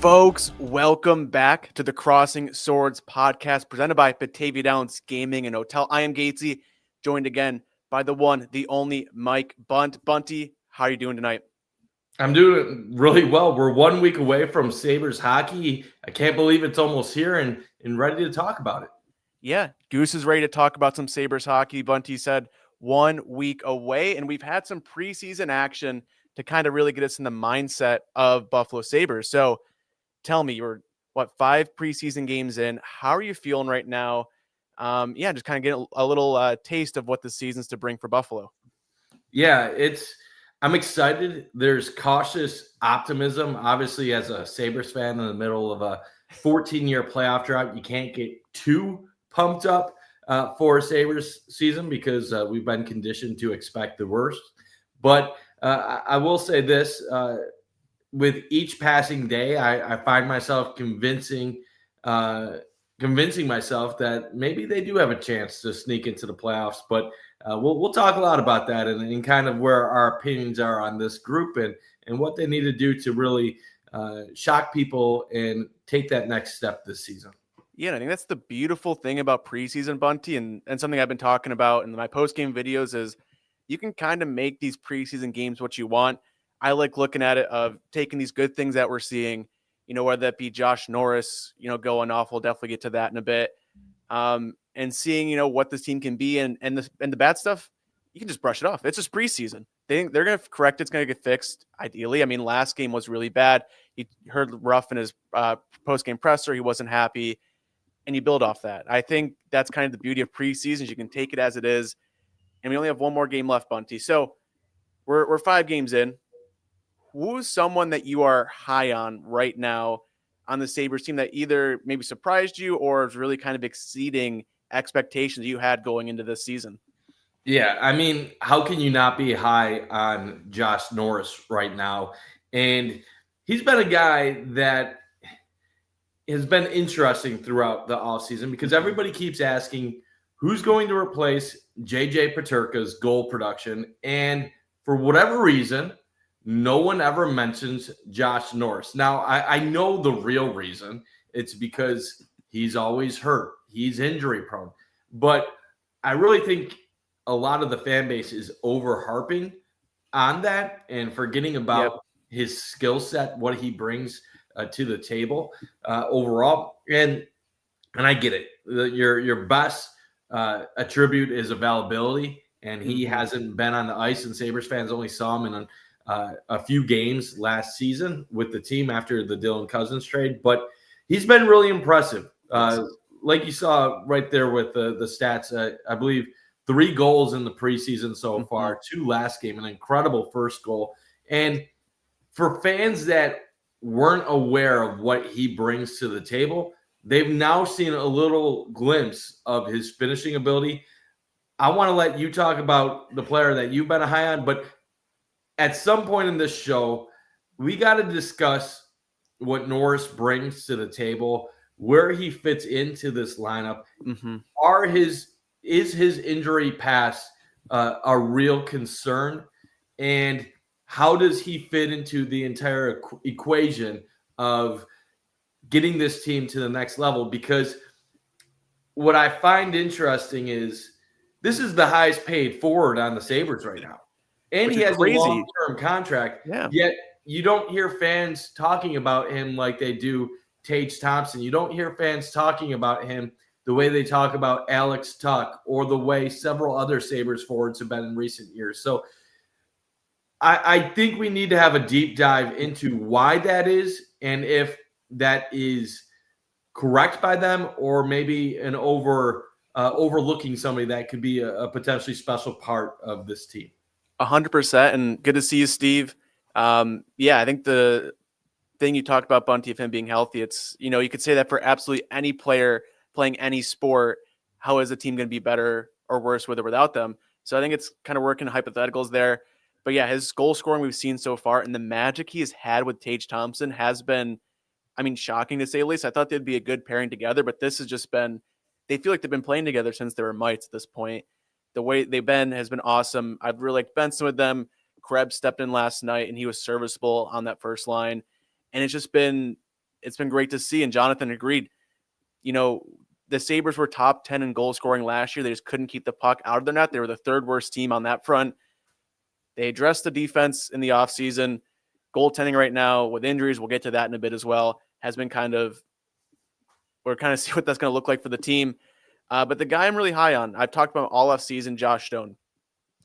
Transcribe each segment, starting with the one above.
Folks, welcome back to the Crossing Swords podcast presented by Batavia Downs Gaming and Hotel. I am Gatesy, joined again by the one, the only Mike Bunt. Bunty, how are you doing tonight? I'm doing really well. We're 1 week away from Sabres hockey. I can't believe it's almost here and ready to talk about it. Yeah, Goose is ready to talk about some Sabres hockey. Bunty said 1 week away, and we've had some preseason action to kind of really get us in the mindset of Buffalo Sabres. So tell me, you're 5 preseason games in. How are you feeling right now? Just kind of get a little taste of what the season's to bring for Buffalo. Yeah, I'm excited. There's cautious optimism. Obviously, as a Sabres fan in the middle of a 14-year playoff drought, you can't get too pumped up for a Sabres season because we've been conditioned to expect the worst. But I will say this. With each passing day, I find myself convincing myself that maybe they do have a chance to sneak into the playoffs. But we'll talk a lot about that and kind of where our opinions are on this group and what they need to do to really shock people and take that next step this season. Yeah, I think that's the beautiful thing about preseason, Bunty, and something I've been talking about in my post-game videos is you can kind of make these preseason games what you want. I like looking at it of taking these good things that we're seeing, whether that be Josh Norris, going off. We'll definitely get to that in a bit. And seeing, what this team can be and the bad stuff, you can just brush it off. It's just preseason. They're going to correct it. It's going to get fixed, ideally. I mean, last game was really bad. You heard Ruff in his post-game presser. He wasn't happy, and you build off that. I think that's kind of the beauty of preseason. You can take it as it is, and we only have one more game left, Bunty. So we're 5 games in. Who's someone that you are high on right now on the Sabres team that either maybe surprised you or is really kind of exceeding expectations you had going into this season? Yeah, I mean, how can you not be high on Josh Norris right now? And he's been a guy that has been interesting throughout the offseason because everybody keeps asking who's going to replace JJ Peterka's goal production. And for whatever reason, no one ever mentions Josh Norris. Now, I know the real reason. It's because he's always hurt. He's injury prone. But I really think a lot of the fan base is over harping on that and forgetting about his skill set, what he brings to the table overall. And I get it. Your best attribute is availability, and he hasn't been on the ice, and Sabres fans only saw him in a few games last season with the team after the Dylan Cousins trade. But he's been really impressive. Like you saw right there with the stats, I believe 3 goals in the preseason so far, 2 last game, an incredible first goal. And for fans that weren't aware of what he brings to the table, they've now seen a little glimpse of his finishing ability. I want to let you talk about the player that you've been high on, but at some point in this show, we got to discuss what Norris brings to the table, where he fits into this lineup. Is his injury past a real concern? And how does he fit into the entire equation of getting this team to the next level? Because what I find interesting is this is the highest paid forward on the Sabres right now. And he has crazy. A long-term contract. Yeah. Yet you don't hear fans talking about him like they do Tage Thompson. You don't hear fans talking about him the way they talk about Alex Tuck or the way several other Sabres forwards have been in recent years. So I think we need to have a deep dive into why that is and if that is correct by them or maybe an overlooking somebody that could be a potentially special part of this team. 100%. And good to see you, Steve. I think the thing you talked about, Bunty, of him being healthy, it's, you could say that for absolutely any player playing any sport. How is the team going to be better or worse with or without them? So I think it's kind of working hypotheticals there. But yeah, his goal scoring we've seen so far and the magic he has had with Tage Thompson has been, shocking to say the least. I thought they'd be a good pairing together, but this has just been, they feel like they've been playing together since they were mites at this point. The way they've been has been awesome. I've really liked Benson with them. Krebs stepped in last night and he was serviceable on that first line. And it's just been it's been great to see. And Jonathan agreed. The Sabres were top 10 in goal scoring last year. They just couldn't keep the puck out of their net. They were the third worst team on that front. They addressed the defense in the offseason. Goaltending right now with injuries, we'll get to that in a bit as well, has been we're kind of see what that's going to look like for the team. But the guy I'm really high on, I've talked about all off season, Josh Stone.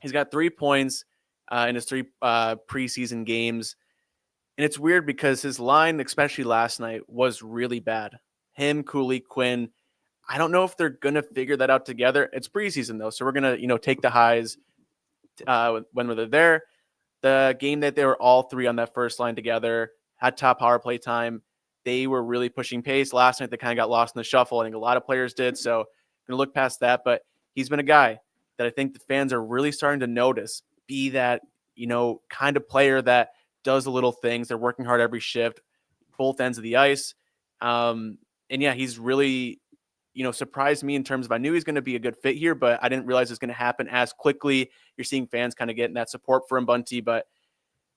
He's got 3 points in his 3 preseason games. And it's weird because his line, especially last night, was really bad. Him, Cooley, Quinn. I don't know if they're going to figure that out together. It's preseason, though, so we're going to, take the highs when they're there. The game that they were all 3 on that first line together, had top power play time. They were really pushing pace. Last night, they kind of got lost in the shuffle. I think a lot of players did, so I'm going to look past that. But he's been a guy that I think the fans are really starting to notice, be that, kind of player that does the little things. They're working hard every shift, both ends of the ice. And yeah, he's really, surprised me in terms of I knew he's going to be a good fit here, but I didn't realize it's going to happen as quickly. You're seeing fans kind of getting that support for him, Bunty. But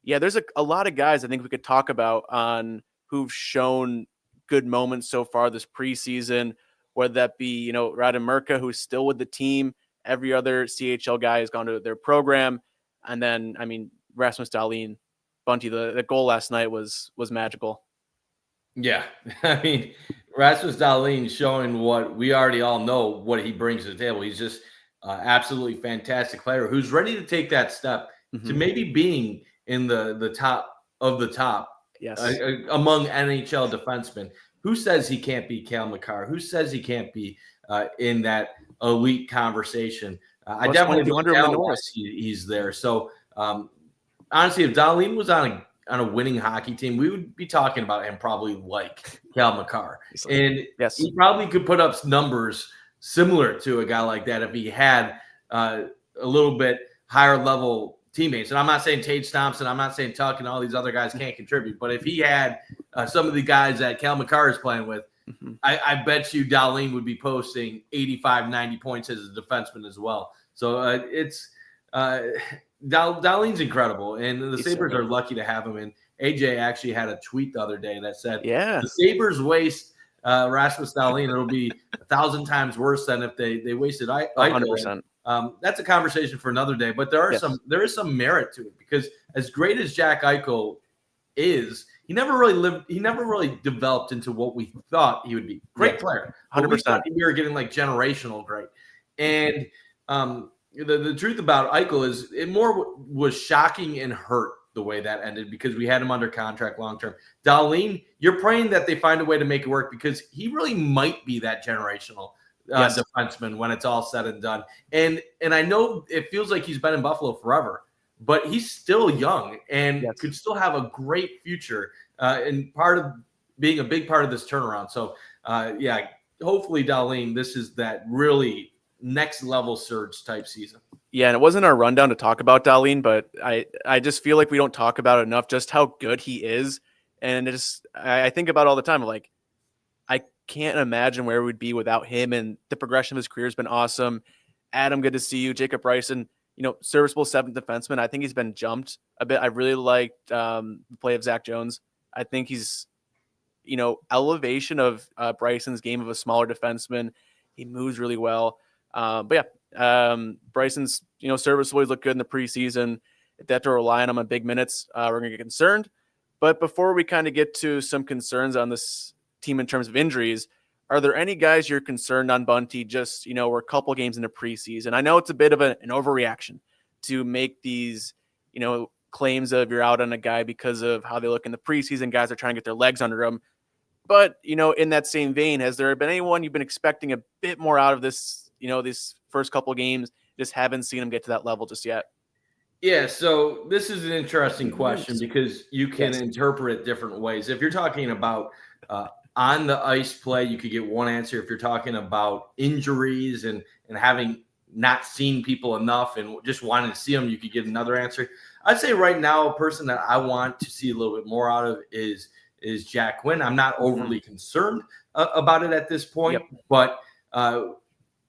yeah, there's a lot of guys I think we could talk about on who've shown good moments so far this preseason, whether that be, Radim Murka, who's still with the team. Every other CHL guy has gone to their program. And then, Rasmus Dahlin, Bunty, the goal last night was magical. Yeah. Rasmus Dahlin showing what we already all know, what he brings to the table. He's just absolutely fantastic player who's ready to take that step to maybe being in the top of the top. Yes. Among NHL defensemen. Who says he can't be Cale Makar? Who says he can't be in that elite conversation? I definitely think he's there. So honestly, if Dahlin was on a winning hockey team, we would be talking about him probably like Cale Makar. And he probably could put up numbers similar to a guy like that if he had a little bit higher level teammates. And I'm not saying Tage Thompson, I'm not saying Tuck and all these other guys can't contribute, but if he had some of the guys that Cale Makar is playing with, I bet you Dahlin would be posting 85, 90 points as a defenseman as well. So Dahlin's incredible, and the Sabres are lucky to have him. And AJ actually had a tweet the other day that said, the Sabres waste Rasmus Dahlin, it'll be 1,000 times worse than if they wasted Eichel. 100%. That's a conversation for another day, but there is some merit to it, because as great as Jack Eichel is, he never really developed into what we thought he would be. Great player. 100%. We were getting like generational great. And the truth about Eichel is it more was shocking and hurt the way that ended, because we had him under contract long term. Dahlin, you're praying that they find a way to make it work, because he really might be that generational defenseman when it's all said and done. And I know it feels like he's been in Buffalo forever, but he's still young and could still have a great future and part of being a big part of this turnaround. So hopefully Dahlin, this is that really next level surge type season. Yeah, and it wasn't our rundown to talk about Dahlin, but I just feel like we don't talk about it enough, just how good he is. And I think about it all the time, like, I can't imagine where we'd be without him, and the progression of his career has been awesome. Adam, good to see you. Jacob Bryson, serviceable 7th defenseman. I think he's been jumped a bit. I really liked the play of Zach Jones. I think he's, elevation of Bryson's game of a smaller defenseman. He moves really well. Bryson's, serviceable. He's looked good in the preseason. If they have to rely on him on big minutes, we're going to get concerned. But before we kind of get to some concerns on this team in terms of injuries, are there any guys you're concerned on, Bunty? Just, we're a couple games into preseason. I know it's a bit of an overreaction to make these, claims of you're out on a guy because of how they look in the preseason. Guys are trying to get their legs under them. But, in that same vein, has there been anyone you've been expecting a bit more out of this, these first couple of games, just haven't seen them get to that level just yet? Yeah, so this is an interesting question, because you can interpret it different ways. If you're talking about on the ice play, you could get one answer. If you're talking about injuries and having not seen people enough and just wanting to see them, you could get another answer. I'd say right now, a person that I want to see a little bit more out of is Jack Quinn. I'm not overly concerned about it at this point, but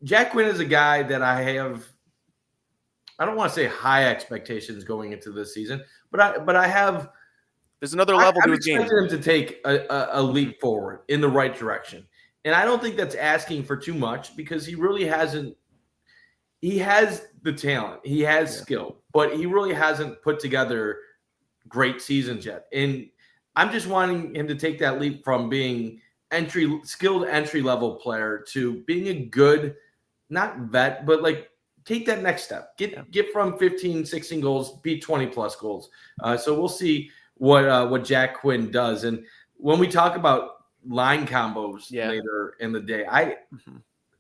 Jack Quinn is a guy that I don't want to say high expectations going into this season, but I have There's another level to I'm his game. expecting him to take a leap forward in the right direction. And I don't think that's asking for too much because he really hasn't. He has the talent, he has skill, but he really hasn't put together great seasons yet. And I'm just wanting him to take that leap from being skilled entry level player to being a good, not vet, but like take that next step. Get from 15, 16 goals, be 20 plus goals. So we'll see what Jack Quinn does. And when we talk about line combos later in the day,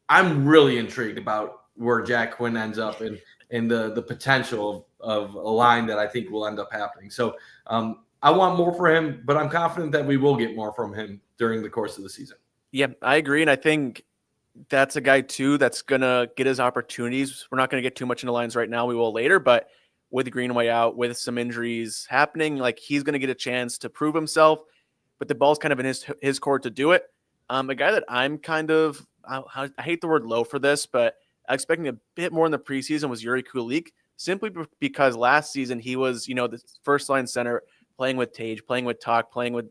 I'm really intrigued about where Jack Quinn ends up and the potential of a line that I think will end up happening. So I want more for him, but I'm confident that we will get more from him during the course of the season. Yeah, I agree. And I think that's a guy too that's going to get his opportunities. We're not going to get too much into lines right now. We will later, but with Greenway out, with some injuries happening, like he's going to get a chance to prove himself, but the ball's kind of in his court to do it. A guy that I'm kind of, I hate the word low for this, but expecting a bit more in the preseason was Yuri Kulik, simply because last season he was, the first line center, playing with Tage, playing with Talk, playing with,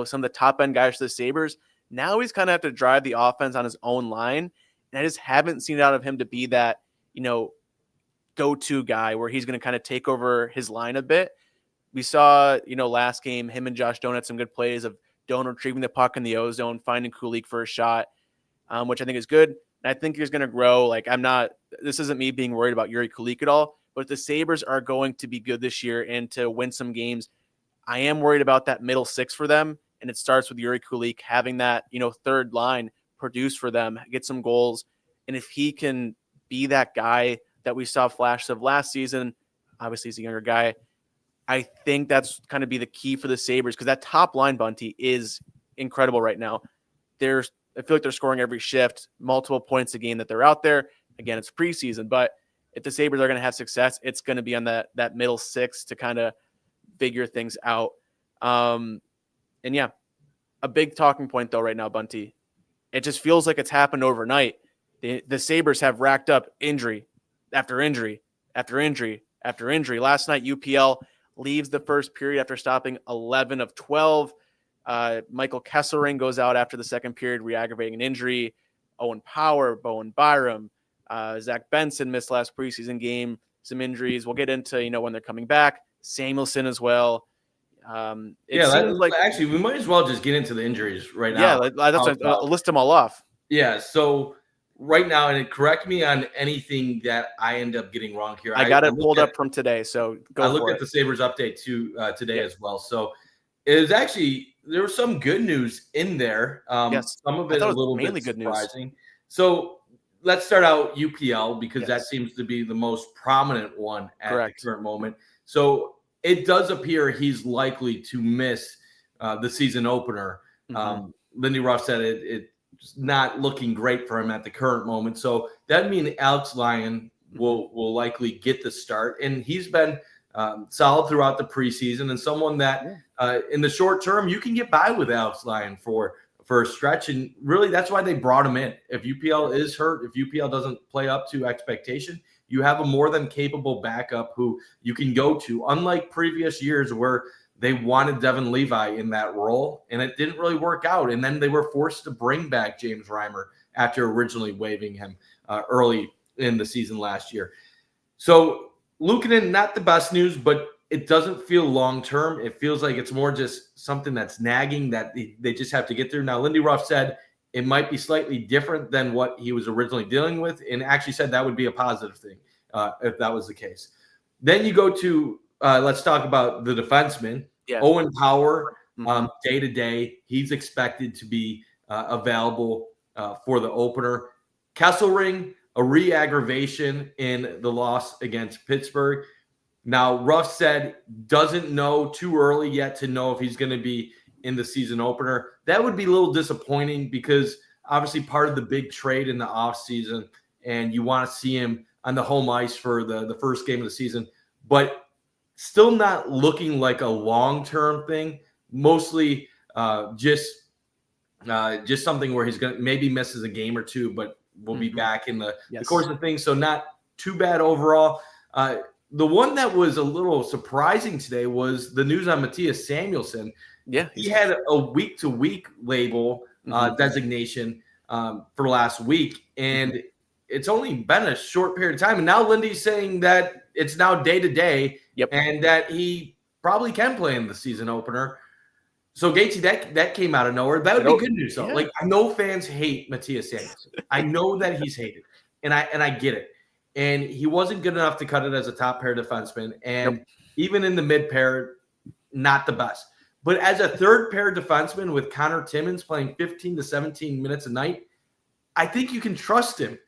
some of the top end guys for the Sabres. Now he's kind of have to drive the offense on his own line. And I just haven't seen it out of him to be that, go-to guy where he's going to kind of take over his line a bit. We saw, last game, him and Josh Doan had some good plays of Doan retrieving the puck in the O-zone, finding Kulik for a shot, which I think is good. And I think he's going to grow. Like this isn't me being worried about Yuri Kulik at all, but the Sabres are going to be good this year and to win some games. I am worried about that middle six for them. And it starts with Yuri Kulik having that, third line produce for them, get some goals. And if he can be that guy that we saw flashes of last season, obviously he's a younger guy, I think that's kind of be the key for the Sabres because that top line, Bunty, is incredible right now. I feel like they're scoring every shift, multiple points a game that they're out there. Again, it's preseason, but if the Sabres are going to have success, it's going to be on that middle six to kind of figure things out. And yeah, a big talking point though right now, Bunty. It just feels like it's happened overnight. The Sabres have racked up injury after injury after injury after injury. Last night, UPL leaves the first period after stopping 11 of 12. Michael Kesselring goes out after the second period, re-aggravating an injury. Owen Power, Bowen Byram, Zach Benson missed last preseason game. Some injuries. We'll get into when they're coming back. Samuelson as well. Actually, we might as well just get into the injuries right now. Yeah, I'll list them all off. Yeah, so right now, and correct me on anything that I end up getting wrong here. I got it pulled up from today, so I looked at the Sabres update too today as well. So it was actually there was some good news in there. Yes, some of it a little mainly bit good surprising. News. So let's start out UPL because that seems to be the most prominent one at the current moment. So it does appear he's likely to miss the season opener. Lindy Ruff said it's not looking great for him at the current moment. So that means Alex Lyon will likely get the start. And he's been solid throughout the preseason and someone that in the short term, you can get by with Alex Lyon for a stretch. And really, that's why they brought him in. If UPL is hurt, if UPL doesn't play up to expectation, you have a more than capable backup who you can go to, unlike previous years where they wanted Devin Levi in that role, and it didn't really work out. And then they were forced to bring back James Reimer after originally waiving him early in the season last year. So Luukkonen, not the best news, but it doesn't feel long-term. It feels like it's more just something that's nagging that they just have to get through. Now, Lindy Ruff said it might be slightly different than what he was originally dealing with, and actually said that would be a positive thing if that was the case. Then you go to let's talk about the defenseman. Owen Power, day-to-day, he's expected to be available for the opener. Kesselring, a re-aggravation in the loss against Pittsburgh. Now, Ruff said doesn't know too early yet to know if he's going to be in the season opener. That would be a little disappointing because obviously part of the big trade in the offseason, and you want to see him on the home ice for the first game of the season. But still not looking like a long-term thing, mostly just something where he's going to maybe misses a game or two, but will be back in the course of things. So not too bad overall. the one that was a little surprising today was the news on Matthias Samuelsson. Yeah, he had a week-to-week label designation for last week, and it's only been a short period of time. And now Lindy's saying that it's now day-to-day, and that he probably can play in the season opener. So Gatesy, that came out of nowhere. That would be good news, though. Like, I know fans hate Matthias Samuelsson. I know that he's hated, and I get it. And he wasn't good enough to cut it as a top pair defenseman, and even in the mid pair, not the best. But as a third pair defenseman with Connor Timmins playing 15 to 17 minutes a night, I think you can trust him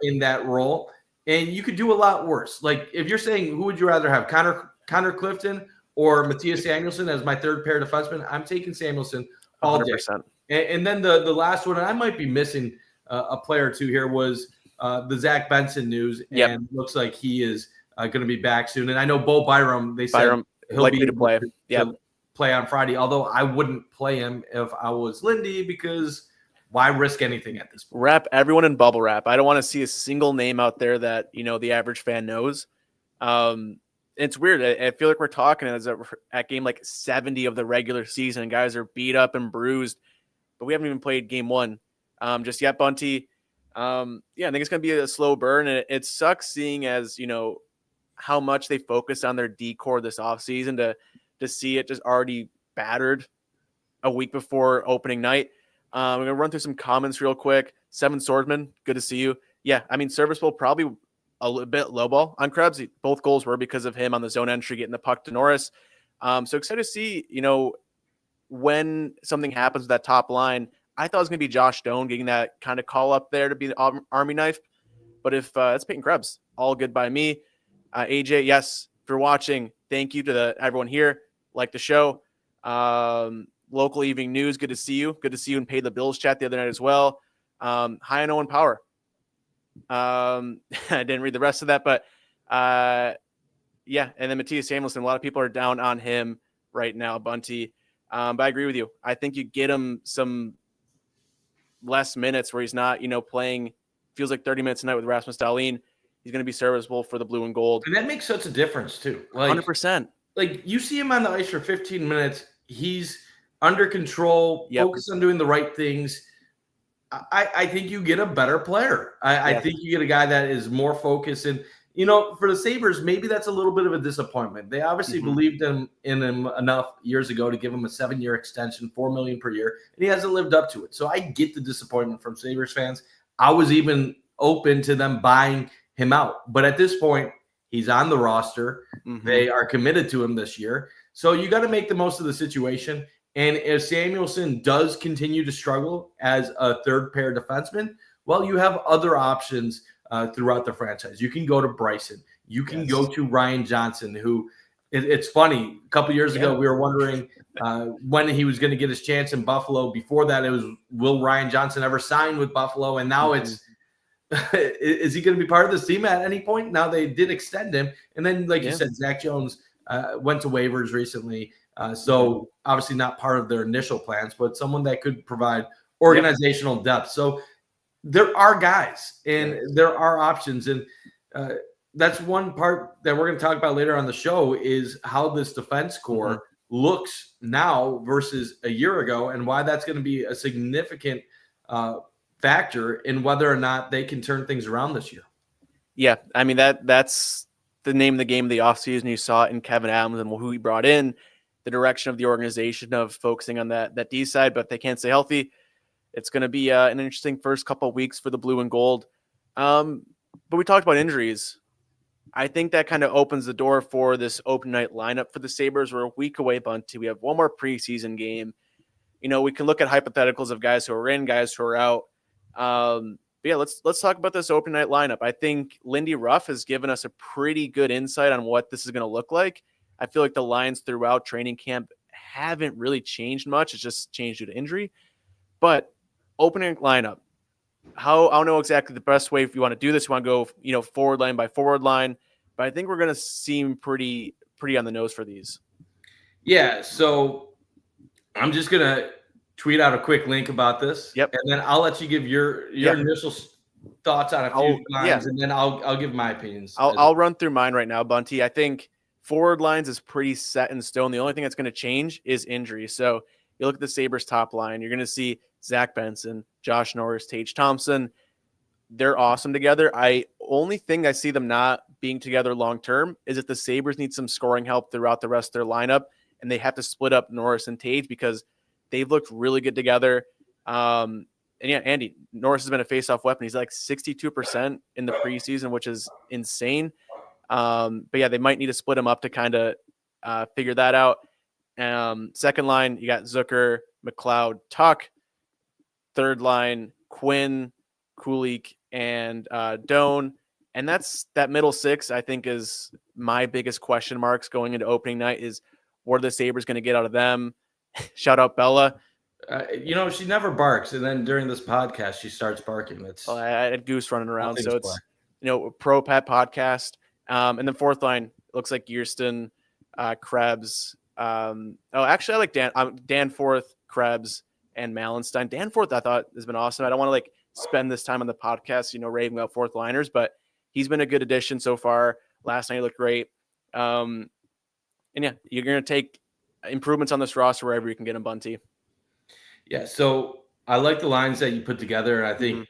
in that role, and you could do a lot worse. Like, if you're saying who would you rather have, Connor Clifton or Matthias Samuelsson as my third pair defenseman, I'm taking Samuelsson all 100%. Day. And then the last one, and I might be missing a player or two here, was the Zach Benson news, and looks like he is going to be back soon. And I know Bo Byram, they said he'll likely be to play. Play on Friday, although I wouldn't play him if I was Lindy, because why risk anything at this point? Wrap everyone in bubble wrap. I don't want to see a single name out there that, the average fan knows. It's weird. I feel like we're talking at game like 70 of the regular season. Guys are beat up and bruised, but we haven't even played game one just yet, Bunty. I think it's going to be a slow burn. And it sucks seeing as, how much they focus on their decor this offseason to see it just already battered a week before opening night. We're going to run through some comments real quick. Seven Swordsman, good to see you. Yeah, I mean, serviceable, probably a little bit low ball on Krebs. Both goals were because of him on the zone entry, getting the puck to Norris. So excited to see, when something happens with that top line. I thought it was going to be Josh Stone getting that kind of call up there to be the Army knife. But if it's Peyton Krebs, all good by me. AJ, yes, for watching. Thank you to everyone here. Like the show. Local evening news, good to see you. Good to see you in Pay the Bills chat the other night as well. High on Owen Power. I didn't read the rest of that, but and then Matthias Samuelsson, a lot of people are down on him right now, Bunty. But I agree with you. I think you get him some less minutes where he's not, playing, feels like 30 minutes a night with Rasmus Dahlin. He's going to be serviceable for the blue and gold. And that makes such a difference too. 100%. Like, you see him on the ice for 15 minutes. He's under control, focused on doing the right things. I think you get a better player. I think you get a guy that is more focused. And, for the Sabres, maybe that's a little bit of a disappointment. They obviously believed in him enough years ago to give him a 7-year extension, $4 million per year, and he hasn't lived up to it. So I get the disappointment from Sabres fans. I was even open to them buying him out. But at this point, he's on the roster. They are committed to him this year. So you got to make the most of the situation. And if Samuelsson does continue to struggle as a third pair defenseman, well, you have other options throughout the franchise. You can go to Bryson. You can go to Ryan Johnson, who it's funny. A couple years ago, we were wondering when he was going to get his chance in Buffalo. Before that, it was, will Ryan Johnson ever sign with Buffalo? And now it's, is he going to be part of this team at any point? Now they did extend him. And then, like you said, Zach Jones went to waivers recently. So obviously not part of their initial plans, but someone that could provide organizational depth. So there are guys and there are options. And that's one part that we're going to talk about later on the show, is how this defense core looks now versus a year ago, and why that's going to be a significant factor in whether or not they can turn things around this year. Yeah, I mean, that's the name of the game of the offseason. You saw it in Kevin Adams and who he brought in, the direction of the organization of focusing on that D side, but they can't stay healthy. It's going to be an interesting first couple of weeks for the blue and gold. But we talked about injuries. I think that kind of opens the door for this open night lineup for the Sabres. We're a week away, Bunty. We have one more preseason game. We can look at hypotheticals of guys who are in, guys who are out. But yeah, let's talk about this open night lineup. I think Lindy Ruff has given us a pretty good insight on what this is going to look like. I feel like the lines throughout training camp haven't really changed much. It's just changed due to injury. But opening lineup, I don't know exactly the best way if you want to do this. You want to go, forward line by forward line. But I think we're going to seem pretty on the nose for these. Yeah, so I'm just going to tweet out a quick link about this. Yep. And then I'll let you give your initial thoughts on a few lines, and then I'll give my opinions. I'll run through mine right now, Bunty. I think forward lines is pretty set in stone. The only thing that's going to change is injury. So you look at the Sabres top line, you're going to see Zach Benson, Josh Norris, Tage Thompson. They're awesome together. Only thing I see them not being together long term is if the Sabres need some scoring help throughout the rest of their lineup, and they have to split up Norris and Tage because they've looked really good together. And yeah, Andy, Norris has been a faceoff weapon. He's like 62% in the preseason, which is insane. But yeah, they might need to split him up to kind of figure that out. Second line, you got Zucker, McLeod, Tuck. Third line, Quinn, Kulik, and Doan. And that middle six, I think, is my biggest question marks going into opening night is what are the Sabres going to get out of them? Shout out Bella. She never barks, and then during this podcast, she starts barking. I had Goose running around, so it's pro pet podcast. And then fourth line looks like Gearston, Krebs. Actually, I like Danforth, Krebs, and Malenstein. Danforth, I thought has been awesome. I don't want to spend this time on the podcast, raving about fourth liners, but he's been a good addition so far. Last night he looked great. And yeah, you're going to take improvements on this roster wherever you can get them, Bunty. Yeah, so I like the lines that you put together, and I think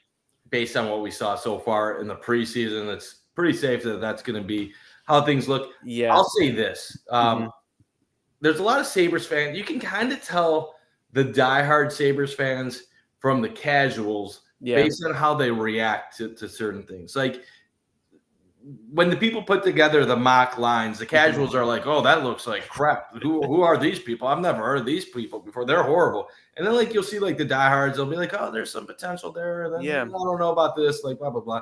based on what we saw so far in the preseason, it's pretty safe that that's going to be how things look. Yeah, I'll say this. There's a lot of Sabres fans. You can kind of tell the diehard Sabres fans from the casuals based on how they react to certain things. Like when the people put together the mock lines, the casuals are like, oh, that looks like crap. Who are these people? I've never heard of these people before. They're horrible. And then you'll see the diehards, they'll be like, oh, there's some potential there. And then I don't know about this, blah, blah, blah.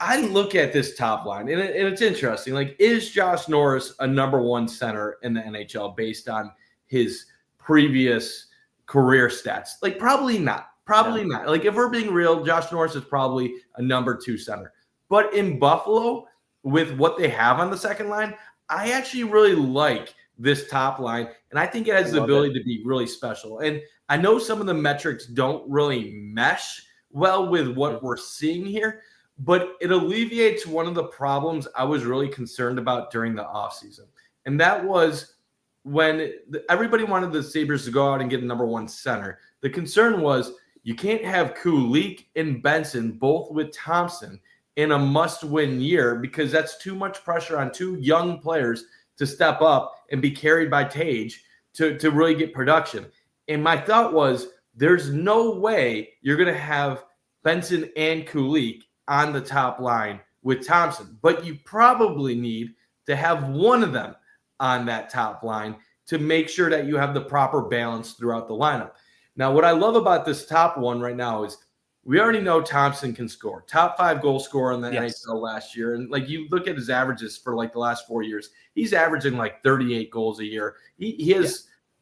I look at this top line, and it's interesting. Is Josh Norris a number one center in the NHL based on his previous career stats? Probably not. Probably not. If we're being real, Josh Norris is probably a number two center. But in Buffalo, with what they have on the second line, I actually really like this top line, and I think it has the ability to be really special. And I know some of the metrics don't really mesh well with what we're seeing here, but it alleviates one of the problems I was really concerned about during the offseason. And that was when everybody wanted the Sabres to go out and get a number one center. The concern was you can't have Kulik and Benson both with Thompson in a must-win year because that's too much pressure on two young players to step up and be carried by Tage to really get production. And my thought was there's no way you're going to have Benson and Kulik on the top line with Thompson, but you probably need to have one of them on that top line to make sure that you have the proper balance throughout the lineup. Now, what I love about this top one right now is we already know Thompson can score. Top 5 goal scorer in the NHL last year. And you look at his averages for the last 4 years, he's averaging 38 goals a year. He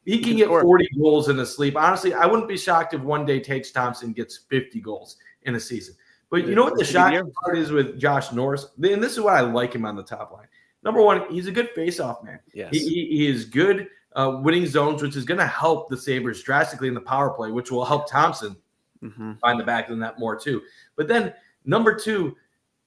can get 40 goals in his sleep. Honestly, I wouldn't be shocked if one day Tage Thompson gets 50 goals in a season. But you know what the shocking part is with Josh Norris? And this is why I like him on the top line. Number one, he's a good face-off man. Yes. He is good winning zones, which is going to help the Sabres drastically in the power play, which will help Thompson find the back of the net more too. But then number two,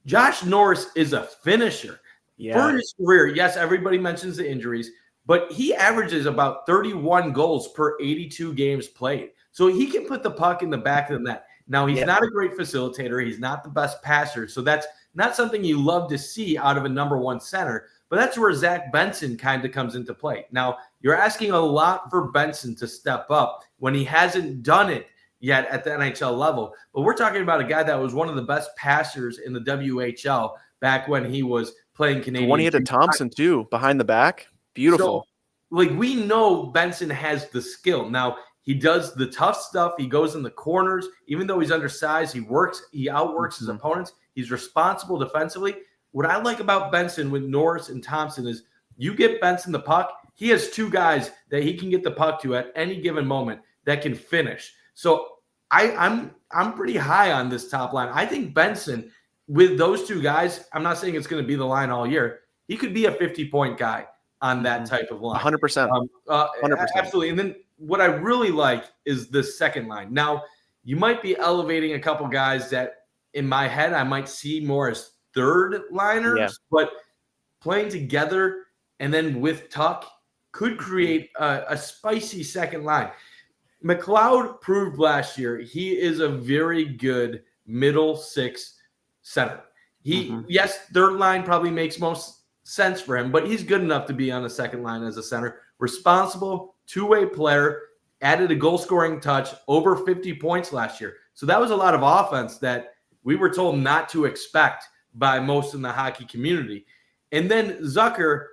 Josh Norris is a finisher. For his career, yes, everybody mentions the injuries, but he averages about 31 goals per 82 games played. So he can put the puck in the back of the net. Now, he's not a great facilitator. He's not the best passer. So that's not something you love to see out of a number one center. But that's where Zach Benson kind of comes into play. Now, you're asking a lot for Benson to step up when he hasn't done it yet at the NHL level. But we're talking about a guy that was one of the best passers in the WHL back when he was playing Canadian. The one he had to Thompson, too, behind the back. Beautiful. So, we know Benson has the skill. Now, he does the tough stuff. He goes in the corners. Even though he's undersized, he outworks his opponents. He's responsible defensively. What I like about Benson with Norris and Thompson is you get Benson the puck, he has two guys that he can get the puck to at any given moment that can finish. So I'm pretty high on this top line. I think Benson, with those two guys, I'm not saying it's going to be the line all year. He could be a 50-point guy on that type of line. 100%. 100%. Absolutely. And then what I really like is the second line. Now, you might be elevating a couple guys that in my head, I might see more as third liners, but playing together and then with Tuck could create a spicy second line. McLeod proved last year he is a very good middle six center. Yes, third line probably makes most sense for him, but he's good enough to be on the second line as a center. Responsible, two-way player, added a goal-scoring touch, over 50 points last year. So that was a lot of offense that we were told not to expect by most in the hockey community. And then Zucker,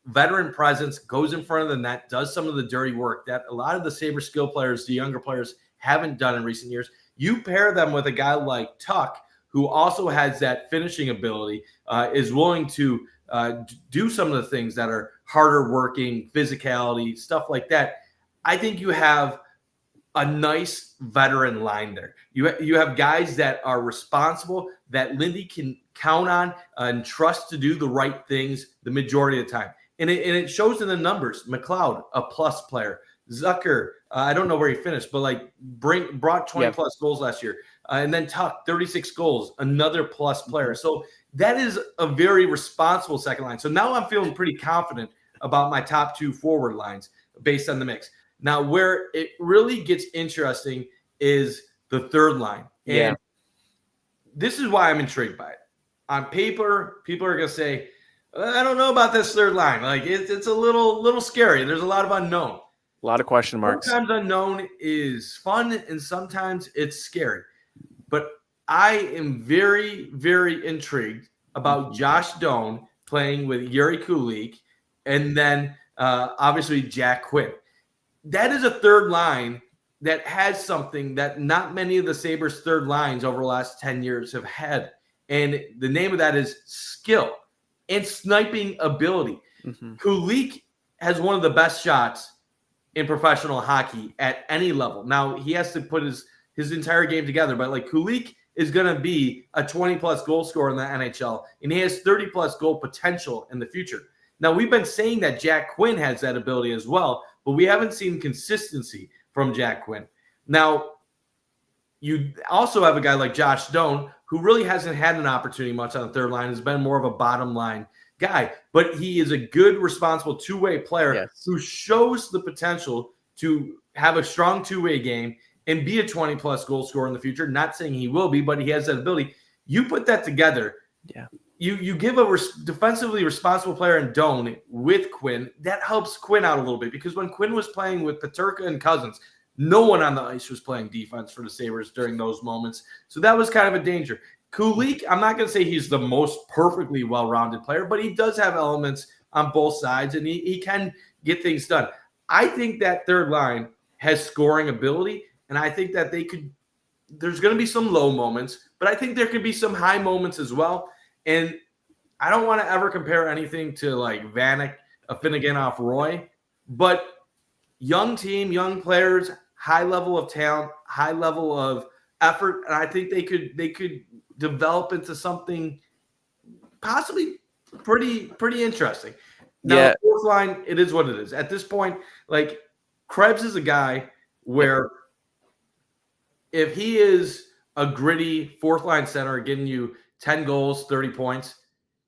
veteran presence, goes in front of the net, does some of the dirty work that a lot of the Sabres skill players, the younger players, haven't done in recent years. You pair them with a guy like Tuck, who also has that finishing ability, is willing to do some of the things that are harder working, physicality, stuff like that. I think you have a nice veteran line there. You have guys that are responsible, that Lindy can count on and trust to do the right things the majority of the time. And it shows in the numbers. McLeod, a plus player. Zucker, I don't know where he finished, but brought 20 plus goals last year. And then Tuck, 36 goals, another plus player. So that is a very responsible second line. So now I'm feeling pretty confident about my top two forward lines based on the mix. Now, where it really gets interesting is the third line. And this is why I'm intrigued by it. On paper, people are going to say, I don't know about this third line. Like it's a little scary. There's a lot of unknown. A lot of question marks. Sometimes unknown is fun and sometimes it's scary. But I am very, very intrigued about Josh Doan playing with Yuri Kulik and then obviously Jack Quinn. That is a third line that has something that not many of the Sabres third lines over the last 10 years have had. And the name of that is skill and sniping ability. Kulik has one of the best shots in professional hockey at any level. Now, he has to put his entire game together, but Kulik is going to be a 20-plus goal scorer in the NHL, and he has 30-plus goal potential in the future. Now, we've been saying that Jack Quinn has that ability as well, but we haven't seen consistency from Jack Quinn. Now, you also have a guy like Josh Doan, who really hasn't had an opportunity much on the third line, has been more of a bottom line guy, but he is a good, responsible two-way player who shows the potential to have a strong two-way game and be a 20-plus goal scorer in the future. Not saying he will be, but he has that ability. You put that together. You give a defensively responsible player in Doan with Quinn. That helps Quinn out a little bit because when Quinn was playing with Peterka and Cousins, no one on the ice was playing defense for the Sabres during those moments. So that was kind of a danger. Kulik, I'm not going to say he's the most perfectly well-rounded player, but he does have elements on both sides, and he can get things done. I think that third line has scoring ability, and I think that there's going to be some low moments, but I think there could be some high moments as well. And I don't want to ever compare anything to Vanek, a Finnegan off Roy, but young team, young players, high level of talent, high level of effort, and I think they could develop into something possibly pretty interesting. Now, the fourth line, it is what it is. At this point, Krebs is a guy where if he is a gritty fourth line center getting you 10 goals, 30 points,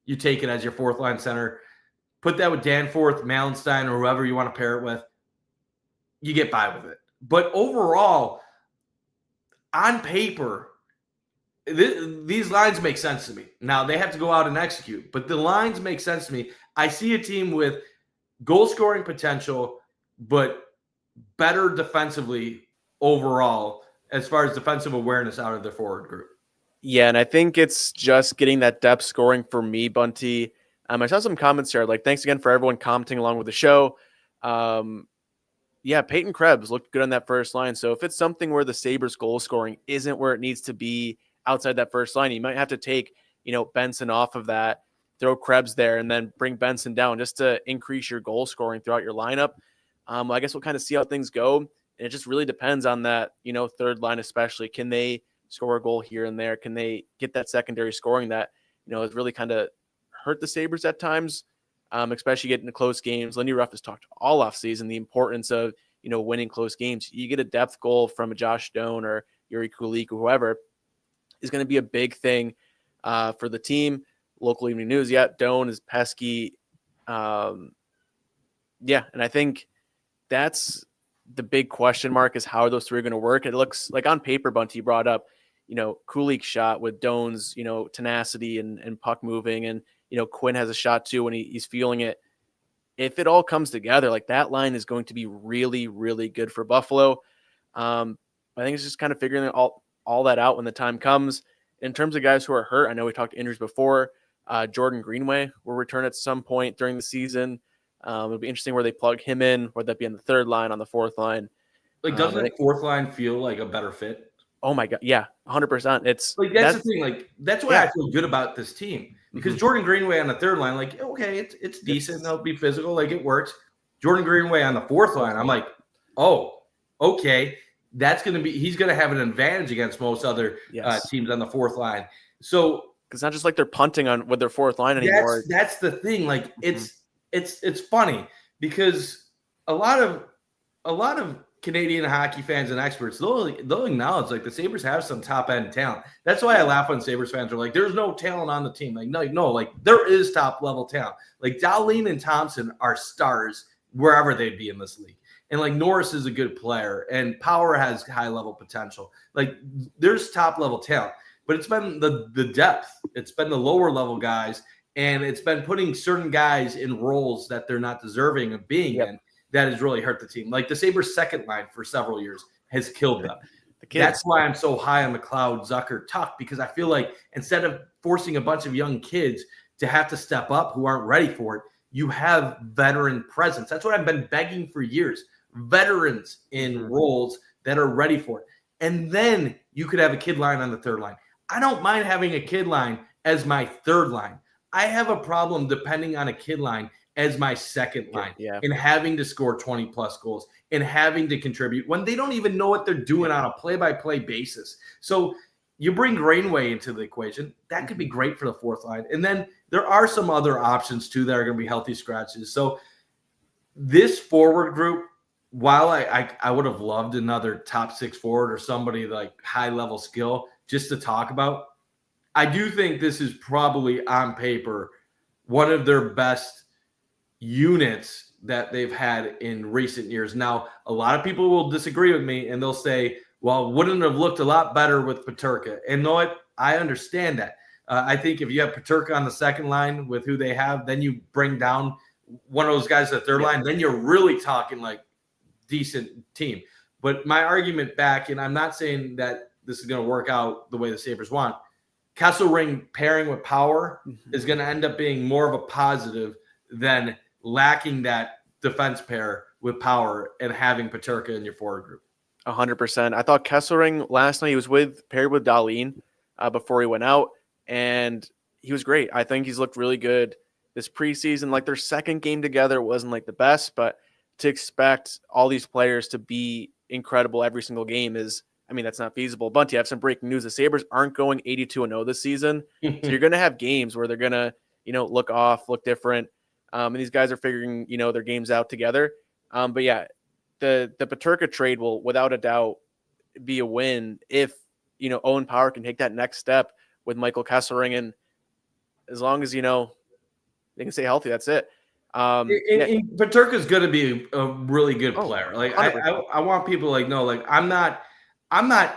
you take it as your fourth line center. Put that with Danforth, Malenstein, or whoever you want to pair it with. You get by with it. But overall, on paper, these lines make sense to me. Now, they have to go out and execute, but the lines make sense to me. I see a team with goal-scoring potential, but better defensively overall as far as defensive awareness out of their forward group. Yeah, and I think it's just getting that depth scoring for me, Bunty. I saw some comments here. Thanks again for everyone commenting along with the show. Peyton Krebs looked good on that first line. So if it's something where the Sabres goal scoring isn't where it needs to be outside that first line, you might have to take, Benson off of that, throw Krebs there, and then bring Benson down just to increase your goal scoring throughout your lineup. I guess we'll kind of see how things go. And it just really depends on that, third line especially. Can they score a goal here and there? Can they get that secondary scoring that, has really kind of hurt the Sabres at times, especially getting to close games. Lindy Ruff has talked all offseason the importance of, winning close games. You get a depth goal from a Josh Doan or Yuri Kulik or whoever, is going to be a big thing for the team. Local evening news, Doan is pesky. And I think that's the big question mark is how those three are going to work. It looks like on paper, Bunty brought up, Kulik's shot with Doan's, tenacity and puck moving. And, Quinn has a shot too when he's feeling it. If it all comes together, like that line is going to be really, really good for Buffalo. I think it's just kind of figuring all that out when the time comes. In terms of guys who are hurt, I know we talked injuries before. Jordan Greenway will return at some point during the season. It'll be interesting where they plug him in, whether that be on the third line, on the fourth line. Like, doesn't the fourth line feel like a better fit? Oh my God. Yeah. 100%. That's the thing. Like, that's why I feel good about this team because Jordan Greenway on the third line, like, okay, it's decent. They'll be physical. Like, it works. Jordan Greenway on the fourth line, I'm like, oh, okay. That's going to be, he's going to have an advantage against most other teams on the fourth line. So it's not just like they're punting on with their fourth line anymore. That's the thing. Like it's funny because a lot of Canadian hockey fans and experts, they'll acknowledge like the Sabres have some top end talent. That's why I laugh when Sabres fans are like, there's no talent on the team. Like, no, like there is top level talent. Like Dahlin and Thompson are stars wherever they'd be in this league. And like Norris is a good player and Power has high level potential. Like there's top level talent, but it's been the depth. It's been the lower level guys. And it's been putting certain guys in roles that they're not deserving of being in that has really hurt the team. Like the Sabres second line for several years has killed them. That's why I'm so high on McLeod, Zucker, Tuck, because I feel like instead of forcing a bunch of young kids to have to step up who aren't ready for it, you have veteran presence. That's what I've been begging for years. Veterans in roles that are ready for it. And then you could have a kid line on the third line. I don't mind having a kid line as my third line. I have a problem depending on a kid line as my second line and having to score 20 plus goals and having to contribute when they don't even know what they're doing on a play-by-play basis. So you bring Greenway into the equation. That could be great for the fourth line. And then there are some other options too that are going to be healthy scratches. So this forward group, while I would have loved another top six forward or somebody like high level skill just to talk about, I do think this is probably on paper one of their best units that they've had in recent years. Now, a lot of people will disagree with me and they'll say, well, wouldn't it have looked a lot better with Peterka? And know what? I understand that. I think if you have Peterka on the second line with who they have, then you bring down one of those guys at third line, then you're really talking like decent team. But my argument back, and I'm not saying that this is going to work out the way the Sabres want, Kesselring pairing with Power is going to end up being more of a positive than lacking that defense pair with Power and having Peterka in your forward group. 100%. I thought Kesselring last night, he was paired with Dahlin before he went out, and he was great. I think he's looked really good this preseason. Like their second game together wasn't like the best, but to expect all these players to be incredible every single game is, I mean, that's not feasible. Bunty, I have some breaking news. The Sabres aren't going 82-0 this season. So you're going to have games where they're going to, look off, look different. And these guys are figuring, their games out together. But yeah, the Peterka trade will without a doubt be a win if, Owen Power can take that next step with Michael Kesselring. And as long as, they can stay healthy, that's it. Peterka is going to be a really good player. Like I want people like, no, like I'm not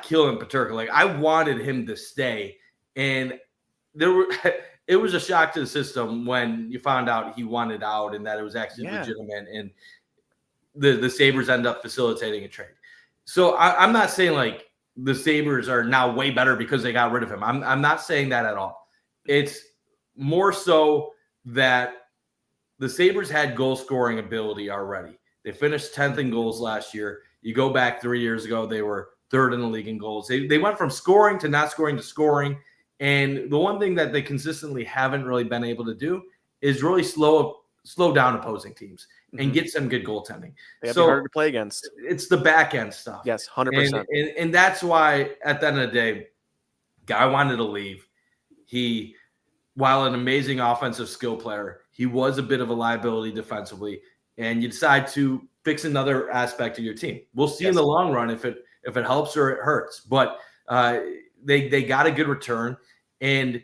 killing Peterka. Like I wanted him to stay. And it was a shock to the system when you found out he wanted out and that it was actually legitimate. And the Sabres end up facilitating a trade. So I'm not saying like the Sabres are now way better because they got rid of him. I'm not saying that at all. It's more so that the Sabres had goal scoring ability already. They finished 10th in goals last year. You go back 3 years ago, they were third in the league in goals. They went from scoring to not scoring to scoring. And the one thing that they consistently haven't really been able to do is really slow down opposing teams and get some good goaltending. They have to be harder to play against. It's the back end stuff. Yes, 100%. And that's why at the end of the day, guy wanted to leave. He, while an amazing offensive skill player, he was a bit of a liability defensively. And you decide to fix another aspect of your team. We'll see in the long run if it helps or it hurts. But they got a good return. And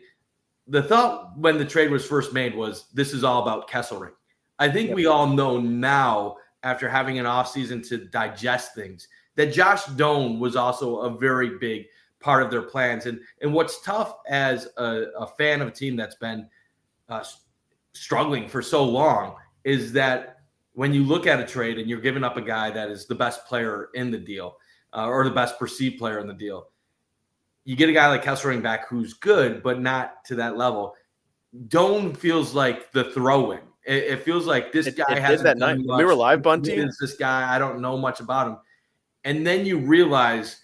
the thought when the trade was first made was this is all about Kesselring. I think we all know now, after having an offseason to digest things, that Josh Doan was also a very big part of their plans. And what's tough as a fan of a team that's been struggling for so long is that when you look at a trade and you're giving up a guy that is the best player in the deal or the best perceived player in the deal, you get a guy like Kesselring back who's good, but not to that level. Doan feels like the throw-in. It feels like this guy hasn't that night. We were live, Bunty. Is this guy? I don't know much about him. And then you realize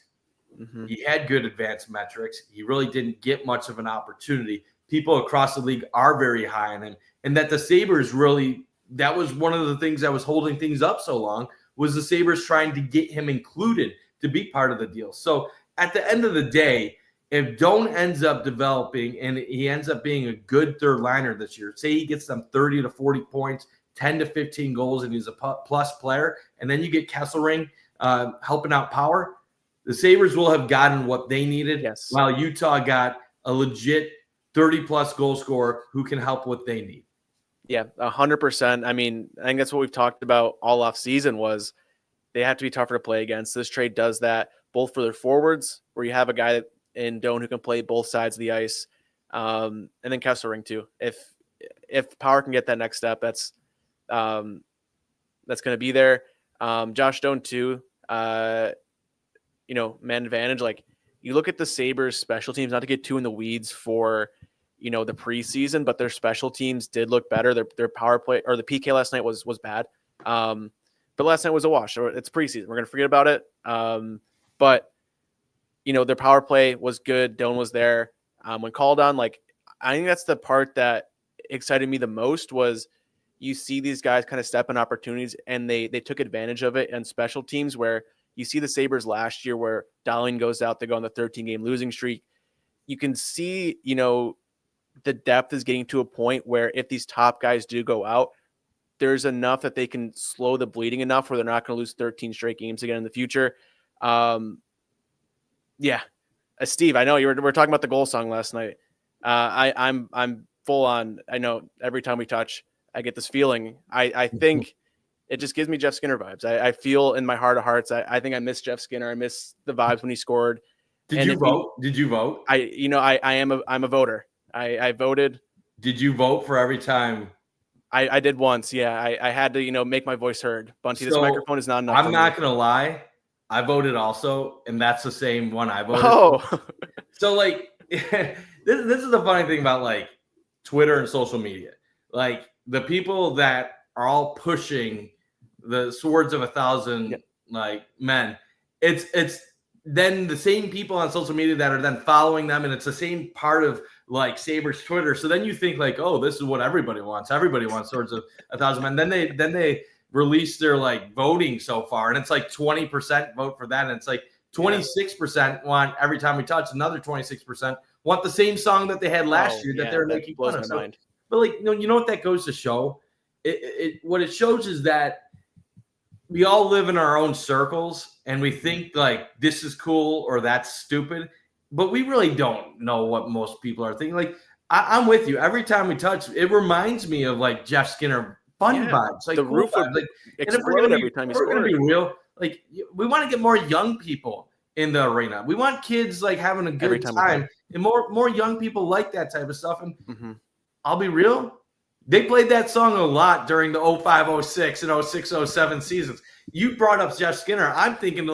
he had good advanced metrics. He really didn't get much of an opportunity. People across the league are very high on him. And that the Sabres really, that was one of the things that was holding things up so long, was the Sabres trying to get him included to be part of the deal. So at the end of the day, if Doan ends up developing and he ends up being a good third liner this year, say he gets them 30 to 40 points, 10 to 15 goals, and he's a plus player, and then you get Kesselring helping out power, the Sabres will have gotten what they needed, while Utah got a legit 30-plus goal scorer who can help what they need. Yeah, 100%. I mean, I think that's what we've talked about all off season was they have to be tougher to play against. This trade does that both for their forwards, where you have a guy in Doan who can play both sides of the ice, and then Kesselring too. If Power can get that next step, that's going to be there. Josh Doan too. Man advantage. Like you look at the Sabres special teams, not to get too in the weeds for the preseason, but their special teams did look better. Their power play or the PK last night was bad. But last night was a wash. It's preseason. We're gonna forget about it. But their power play was good. Doan was there when called on. Like I think that's the part that excited me the most was you see these guys kind of step in opportunities and they took advantage of it on special teams where you see the Sabres last year where Dahling goes out, they go on the 13-game losing streak. You can see, the depth is getting to a point where if these top guys do go out, there's enough that they can slow the bleeding enough where they're not going to lose 13 straight games again in the future. Steve, I know we're talking about the goal song last night. I'm full on. I know every time we touch, I get this feeling. I think it just gives me Jeff Skinner vibes. I feel in my heart of hearts. I think I miss Jeff Skinner. I miss the vibes when he scored. Did you vote? Did you vote? I'm a voter. I voted. Did you vote for every time? I did once. Yeah, I had to make my voice heard. Bunty, this microphone is not enough. I'm not gonna lie. I voted also, and that's the same one I voted. Oh, so this is the funny thing about Twitter and social media. The people that are all pushing the swords of 1,000 men, it's then the same people on social media that are then following them, and it's the same part of Sabres Twitter. So then you think oh, this is what everybody wants. Everybody wants swords of 1,000 men. Then they release their voting so far, and it's 20% vote for that, and it's 26% want every time we touch. Another 26% want the same song that they had last year that they're making fun of. So, but you know what that goes to show? What it shows is that we all live in our own circles, and we think this is cool or that's stupid, but we really don't know what most people are thinking. I'm with you. Every time we touch, it reminds me of Jeff Skinner fun vibes. The roof would explode every time you score. We're gonna be real. We want to get more young people in the arena. We want kids having a good time, and more young people like that type of stuff. And I'll be real. They played that song a lot during the 05-06 and 06-07 seasons. You brought up Jeff Skinner. I'm thinking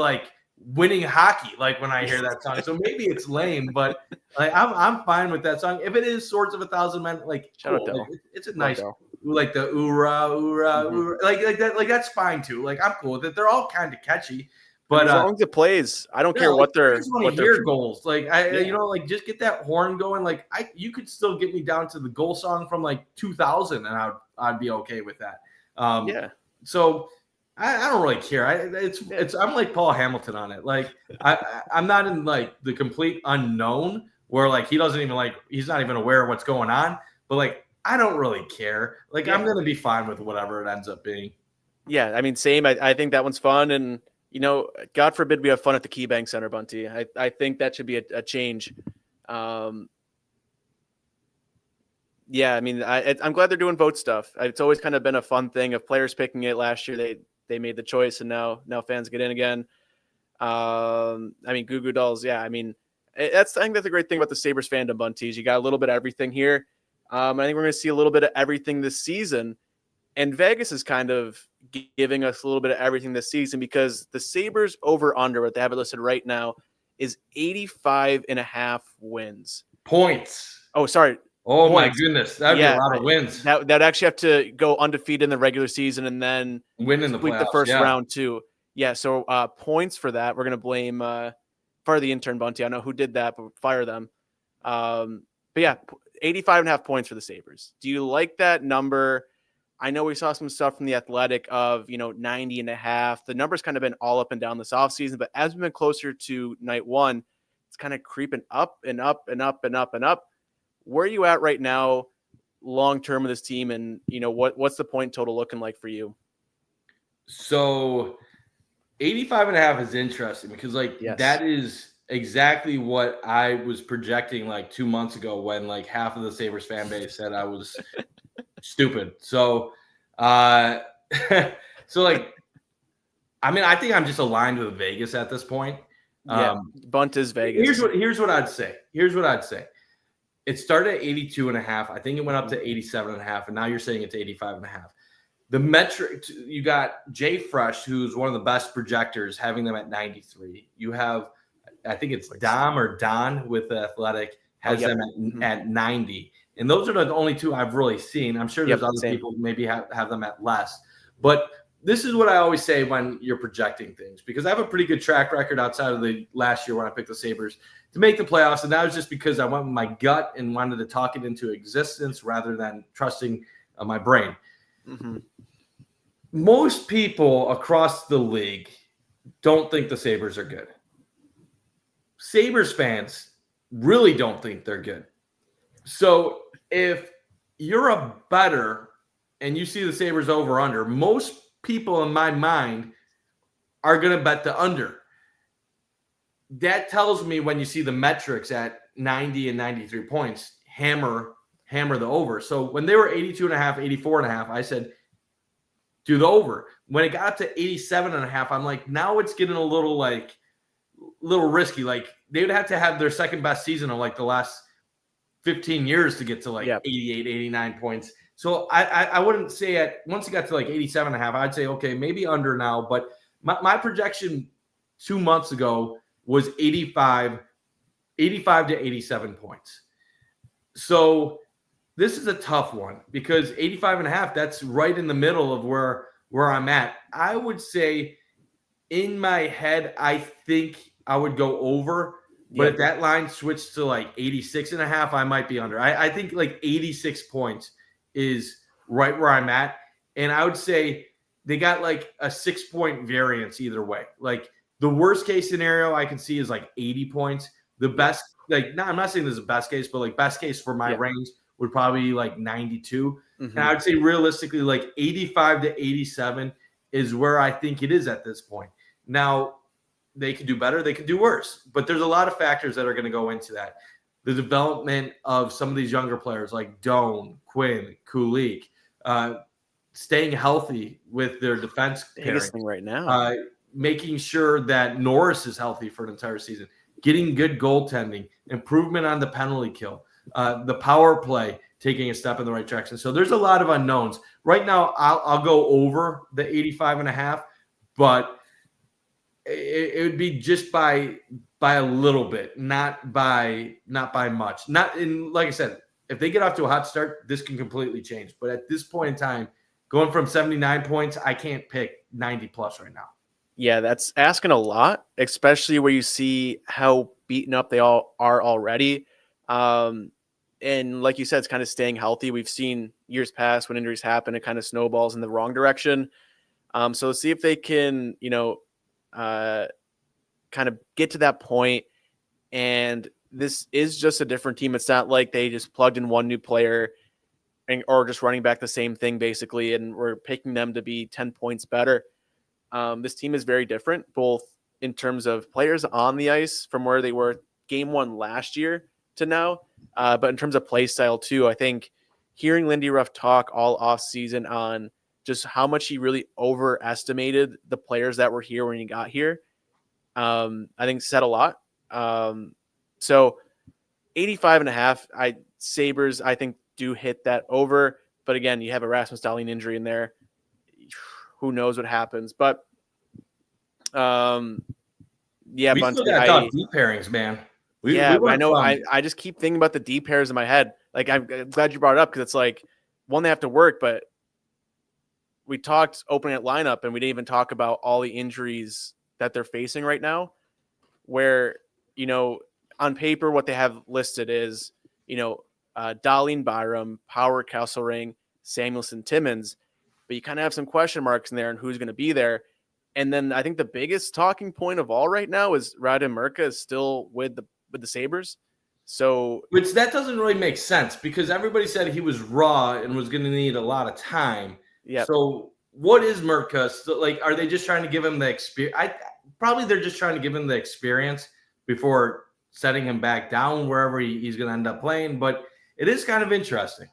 winning hockey when I hear that song. So maybe it's lame, but I'm fine with that song. If it is Swords of 1,000 Men, shout cool. out Del. It's a nice the oorah, oorah, oorah. Like that, that's fine too. I'm cool with it. They're all kind of catchy. But as long as it plays, I don't care what they're. I just want to hear goals. Just get that horn going. You could still get me down to the goal song from 2000, and I'd be okay with that. So I don't really care. I'm like Paul Hamilton on it. I'm not in the complete unknown where he doesn't even he's not even aware of what's going on. But I don't really care. I'm gonna be fine with whatever it ends up being. Yeah, I mean, same. I think that one's fun, and God forbid we have fun at the KeyBank Center, Bunty. I think that should be a change. Yeah, I mean, I'm glad they're doing vote stuff. It's always kind of been a fun thing of players picking it. Last year, they made the choice, and now fans get in again. I mean, Goo Goo Dolls. Yeah, I mean, I think that's a great thing about the Sabres fandom, Bunties. You got a little bit of everything here. I think we're going to see a little bit of everything this season. And Vegas is kind of giving us a little bit of everything this season because the Sabres over under, what they have it listed right now, is 85.5 wins. Points. Oh, sorry. Oh, points. My goodness. That'd be a lot of wins. That'd actually have to go undefeated in the regular season and then win in the playoffs, the first round too. Yeah, so points for that. We're going to blame fire the intern, Bunty. I don't know who did that, but fire them. But yeah, 85.5 points for the Sabres. Do you like that number? I know we saw some stuff from the Athletic of, 90.5. The number's kind of been all up and down this offseason, but as we've been closer to night one, it's kind of creeping up and up and up and up and up. Where are you at right now long-term with this team? And, what's the point total looking like for you? So 85.5 is interesting because that is exactly what I was projecting 2 months ago when half of the Sabres fan base said I was stupid. So, I mean, I think I'm just aligned with Vegas at this point. Yeah, bunt is Vegas. Here's what I'd say. It started at 82.5. I think it went up to 87.5, and now you're saying it's 85.5. The metric, you got Jay Fresh, who's one of the best projectors, having them at 93. You have, I think it's Dom or Don with the Athletic, has them at 90. And those are the only two I've really seen. I'm sure there's other people maybe have them at less. But this is what I always say when you're projecting things, because I have a pretty good track record outside of the last year when I picked the Sabres to make the playoffs. And that was just because I went with my gut and wanted to talk it into existence rather than trusting my brain. Mm-hmm. Most people across the league don't think the Sabres are good. Sabres fans really don't think they're good. So if you're a bettor and you see the Sabres over under, most people in my mind are going to bet the under. That tells me when you see the metrics at 90 and 93 points, hammer the over. So when they were 82.5, 84.5, I said, do the over. When it got up to 87.5, I'm like, now it's getting a little risky. They would have to have their second best season of the last 15 years to get to 88, 89 points. So I wouldn't say once it got to 87.5, I'd say, okay, maybe under now. But my projection 2 months ago was 85 to 87 points. So this is a tough one because 85.5, that's right in the middle of where I'm at. I would say in my head, I think I would go over. But if that line switched to 86.5, I might be under. I think 86 points is right where I'm at. And I would say they got a 6-point variance either way. The worst case scenario I can see is 80 points. The best, I'm not saying this is the best case, but best case for my range would probably be 92. Mm-hmm. And I would say realistically 85 to 87 is where I think it is at this point. Now, they could do better, they could do worse. But there's a lot of factors that are going to go into that. The development of some of these younger players like Doan, Quinn, Kulik, staying healthy with their defense pairing right now. Making sure that Norris is healthy for an entire season, getting good goaltending, improvement on the penalty kill, the power play taking a step in the right direction. So there's a lot of unknowns. Right now, I'll go over the 85.5, but it would be just by a little bit, not by much. Like I said, if they get off to a hot start, this can completely change. But at this point in time, going from 79 points, I can't pick 90 plus right now. Yeah, that's asking a lot, especially where you see how beaten up they all are already. And like you said, it's kind of staying healthy. We've seen years past when injuries happen, it kind of snowballs in the wrong direction. So let's see if they can, kind of get to that point. And this is just a different team. It's not like they just plugged in one new player or just running back the same thing basically, and we're picking them to be 10 points better. This team is very different, both in terms of players on the ice from where they were game one last year to now, but in terms of play style too. I think hearing Lindy Ruff talk all off season on just how much he really overestimated the players that were here when he got here, I think said a lot. So 85.5, Sabres, I think, do hit that over. But again, you have a Rasmus Dahlin injury in there. Who knows what happens? But yeah, we Bunty, still got to talk deep pairings, man. I know. I just keep thinking about the deep pairs in my head. Like, I'm glad you brought it up because it's like, one, they have to work, but we talked opening at lineup and we didn't even talk about all the injuries that they're facing right now, where, on paper, what they have listed is, Dahlin, Byram, Power, Kesselring, Samuelsson, Timmins, but you kind of have some question marks in there and who's going to be there. And then I think the biggest talking point of all right now is Radim Murka is still with the Sabres. So, which that doesn't really make sense because everybody said he was raw and was going to need a lot of time. Yeah. So what is Murka? Like, are they just trying to give him the experience? Probably they're just trying to give him the experience before setting him back down wherever he's going to end up playing. But it is kind of interesting.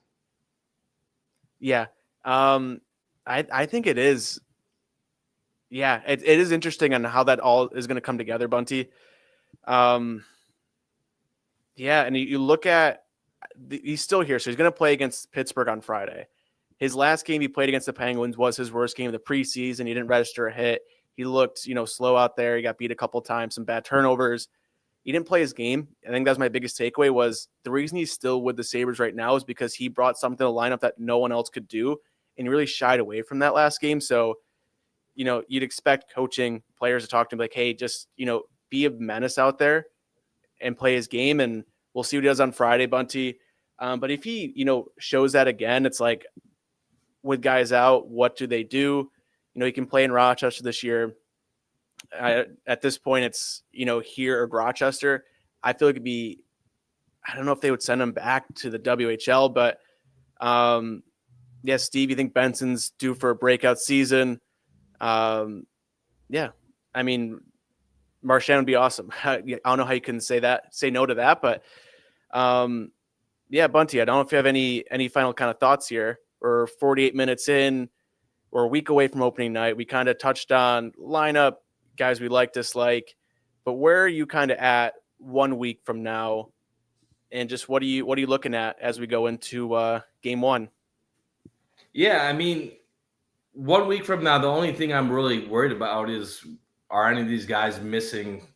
Yeah. I think it is. Yeah, it is interesting on how that all is going to come together, Bunty. Yeah, and you look at he's still here, so he's going to play against Pittsburgh on Friday. His last game he played against the Penguins was his worst game of the preseason. He didn't register a hit. He looked, slow out there. He got beat a couple times, some bad turnovers. He didn't play his game. I think that's my biggest takeaway was the reason he's still with the Sabres right now is because he brought something to the lineup that no one else could do, and he really shied away from that last game. So, you'd expect coaching players to talk to him like, hey, just, be a menace out there and play his game, and we'll see what he does on Friday, Bunty. But if he, shows that again, it's like with guys out, what do they do? He can play in Rochester this year. At this point, it's, here or Rochester. I feel like it'd be, I don't know if they would send him back to the WHL, but yeah, Steve, you think Benson's due for a breakout season? Yeah, I mean, Marchand would be awesome. I don't know how you can say no to that, but yeah, Bunty, I don't know if you have any final kind of thoughts here. We're 48 minutes in, we're a week away from opening night. We kind of touched on lineup, guys we like, dislike, but where are you kind of at 1 week from now? And just what are you looking at as we go into game one? Yeah, I mean, 1 week from now, the only thing I'm really worried about is, are any of these guys missing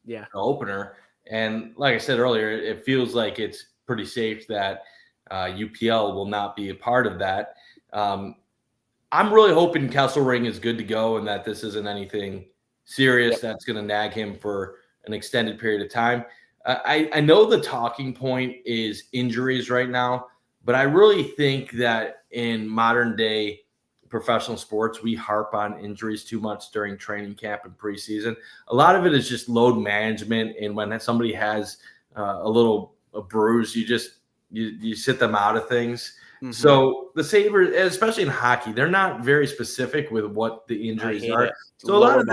the opener? And like I said earlier, it feels like it's pretty safe that UPL will not be a part of that. I'm really hoping Kesselring is good to go and that this isn't anything serious that's going to nag him for an extended period of time. I know the talking point is injuries right now, but I really think that in modern day professional sports, we harp on injuries too much during training camp and preseason. A lot of it is just load management. And when somebody has a bruise, you sit them out of things. Mm-hmm. So the Sabres, especially in hockey, they're not very specific with what the injuries are. So a lot of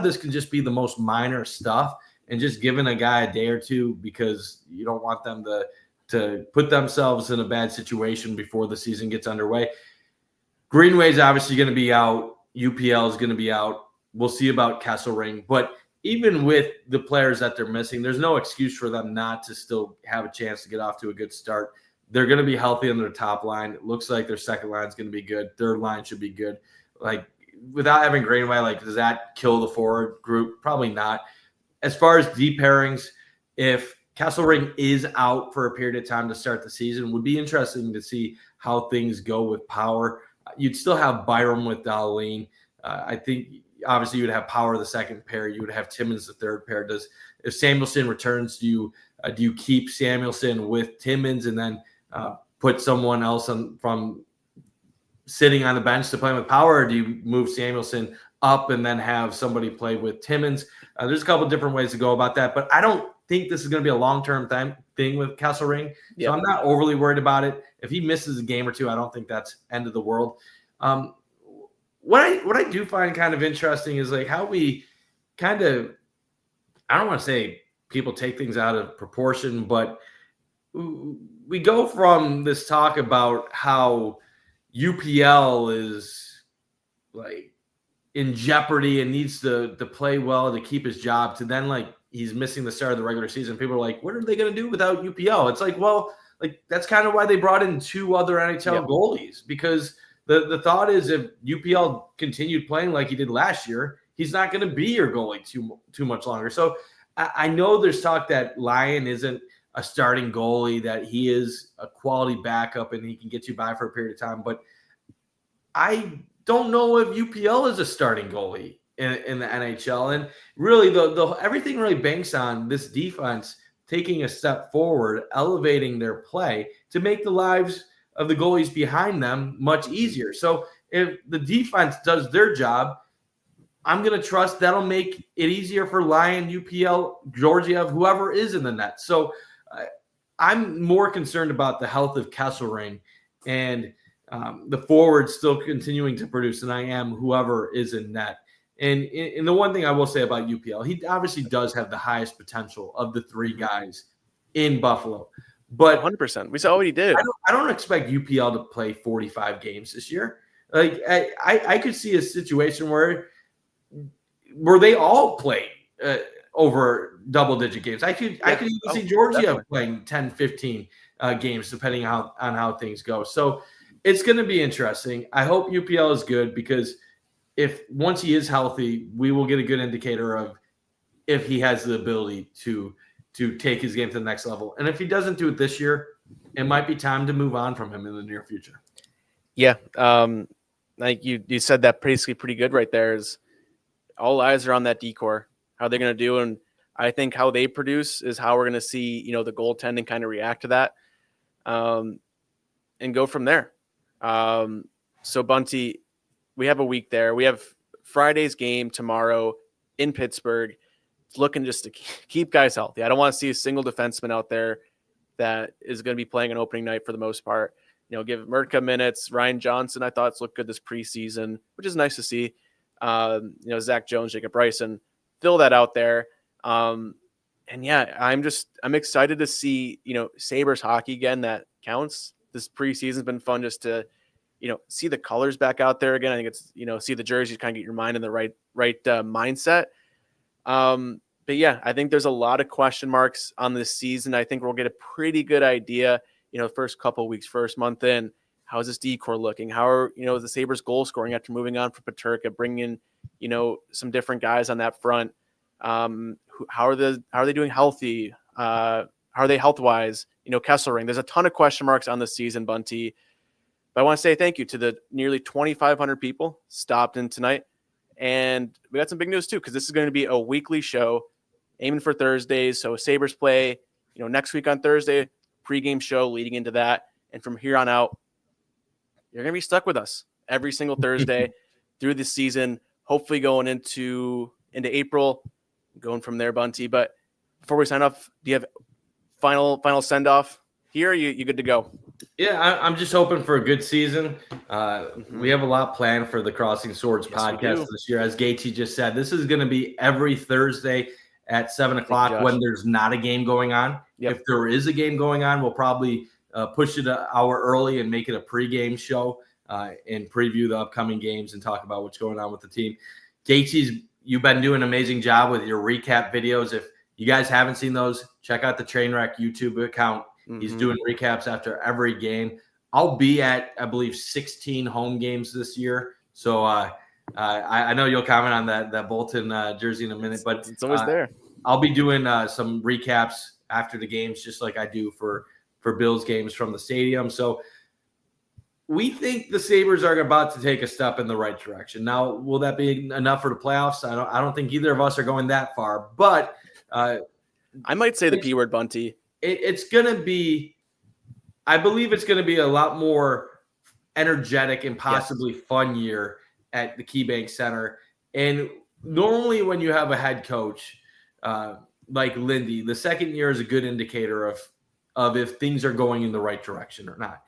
this can just be the most minor stuff and just giving a guy a day or two because you don't want them to put themselves in a bad situation before the season gets underway. Greenway's obviously going to be out. UPL is going to be out. We'll see about Kesselring. But even with the players that they're missing, there's no excuse for them not to still have a chance to get off to a good start. They're going to be healthy on their top line. It looks like their second line is going to be good. Third line should be good. Like, without having Greenway, does that kill the forward group? Probably not. As far as deep pairings, if Kesselring is out for a period of time to start the season, it would be interesting to see how things go with Power. You'd still have Byram with Dahlin. I think obviously you would have Power the second pair. You would have Timmins the third pair. If Samuelsson returns, do you keep Samuelsson with Timmins and then put someone else from sitting on the bench to play with Power, or do you move Samuelsson up and then have somebody play with Timmins? There's a couple different ways to go about that, but I don't think this is going to be a long-term thing with Kesselring. So I'm not overly worried about it. If he misses a game or two, I don't think that's end of the world. what I do find kind of interesting is like how we kind of, I don't want to say people take things out of proportion, but we go from this talk about how UPL is like in jeopardy and needs to play well to keep his job to then like he's missing the start of the regular season. People are like, what are they going to do without UPL? It's like, well, like that's kind of why they brought in 2 other NHL goalies, because the thought is if UPL continued playing like he did last year, he's not going to be your goalie too much longer. So I know there's talk that Lyon isn't a starting goalie, that he is a quality backup and he can get you by for a period of time. But I don't know if UPL is a starting goalie in the NHL. And really, the everything really banks on this defense taking a step forward, elevating their play to make the lives of the goalies behind them much easier. So if the defense does their job, I'm going to trust that'll make it easier for Lyon, UPL, Georgiev, whoever is in the net. So I'm more concerned about the health of Kesselring and the forwards still continuing to produce than I am whoever is in net. And the one thing I will say about UPL, he obviously does have the highest potential of the 3 guys in Buffalo. But 100%. We saw what he did. I don't expect UPL to play 45 games this year. Like I could see a situation where they all play over double-digit games. I could even see Georgiev playing 10, 15 games, depending on how things go. So it's going to be interesting. I hope UPL is good, because if once he is healthy, we will get a good indicator of if he has the ability to take his game to the next level. And if he doesn't do it this year, it might be time to move on from him in the near future. Yeah. Like you said that pretty good right there. Is all eyes are on that decor, how they're going to do. And I think how they produce is how we're going to see, the goaltending kind of react to that, and go from there. So Bunty, we have a week there. We have Friday's game tomorrow in Pittsburgh. It's looking just to keep guys healthy. I don't want to see a single defenseman out there that is going to be playing an opening night for the most part. Give Murtka minutes. Ryan Johnson, I thought it's looked good this preseason, which is nice to see. Zach Jones, Jacob Bryson, fill that out there. And yeah, I'm excited to see, Sabres hockey again. That counts. This preseason's been fun just to, see the colors back out there again. I think it's, see the jerseys, kind of get your mind in the right mindset. But yeah, I think there's a lot of question marks on this season. I think we'll get a pretty good idea, first couple of weeks, first month in. How's this decor looking? How are, the Sabres goal scoring after moving on from Peterka, bringing in, some different guys on that front? How are they doing healthy? How are they health wise? Kesselring. There's a ton of question marks on the season, Bunty. But I want to say thank you to the nearly 2,500 people stopped in tonight. And we got some big news too, because this is going to be a weekly show, aiming for Thursdays. So Sabres play, next week on Thursday, pregame show leading into that. And from here on out, you're going to be stuck with us every single Thursday through the season, hopefully going into April, going from there, Bunty. But before we sign off, do you have final send-off here? Are you good to go? Yeah, I'm just hoping for a good season. We have a lot planned for the Crossing Swords podcast this year. As Gaethje just said, this is going to be every Thursday at 7 o'clock when there's not a game going on. Yep. If there is a game going on, we'll probably push it an hour early and make it a pregame show and preview the upcoming games and talk about what's going on with the team. Gaethje's, you've been doing an amazing job with your recap videos. If you guys haven't seen those, check out the Trainwreck YouTube account. He's doing recaps after every game. I'll be at, I believe, 16 home games this year. So I know you'll comment on that Bolton jersey in a minute, but it's always there. I'll be doing some recaps after the games, just like I do for Bills games from the stadium. So we think the Sabres are about to take a step in the right direction. Now, will that be enough for the playoffs? I don't think either of us are going that far, but I might say the P word, Bunty. It's going to be, I believe it's going to be a lot more energetic and possibly fun year at the KeyBank Center. And normally when you have a head coach like Lindy, the second year is a good indicator of if things are going in the right direction or not.